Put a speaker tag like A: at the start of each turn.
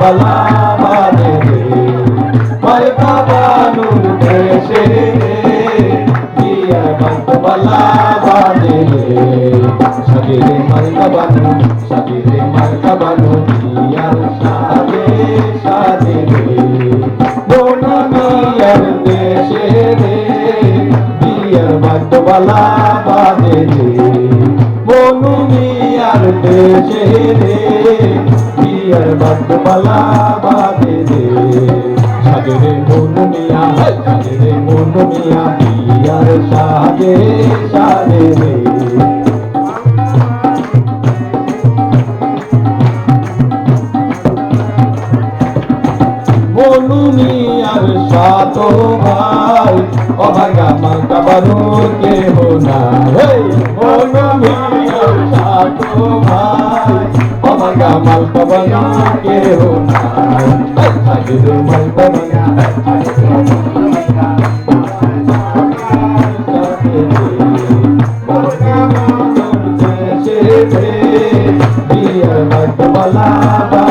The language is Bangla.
A: বালা বাদে রে মারহাবা নূর দেশে বিয়ার বালা বাদে রে সাজিরে মারহাবা নূর সাজিরে মারহাবা নূর বিয়ার সাজে সাজে রে মোনা মিয়ার দেশে রে বিয়ার বালা বাদে রে মনু মিয়ার দেশে রে বিয়ার বালা বাদে রে সাজে রে মনু মিয়া সাজে রে মনু মিয়া বিয়ার সাজে সাজে রে মনু মিয়ার সাত ভাই অভাগা মাতা বানুর কেহ নাই মনু মিয়ার সাত ভাই অভাগা মাতা বানুর কেহ নাই সাজে মাতা বিয়ার বালা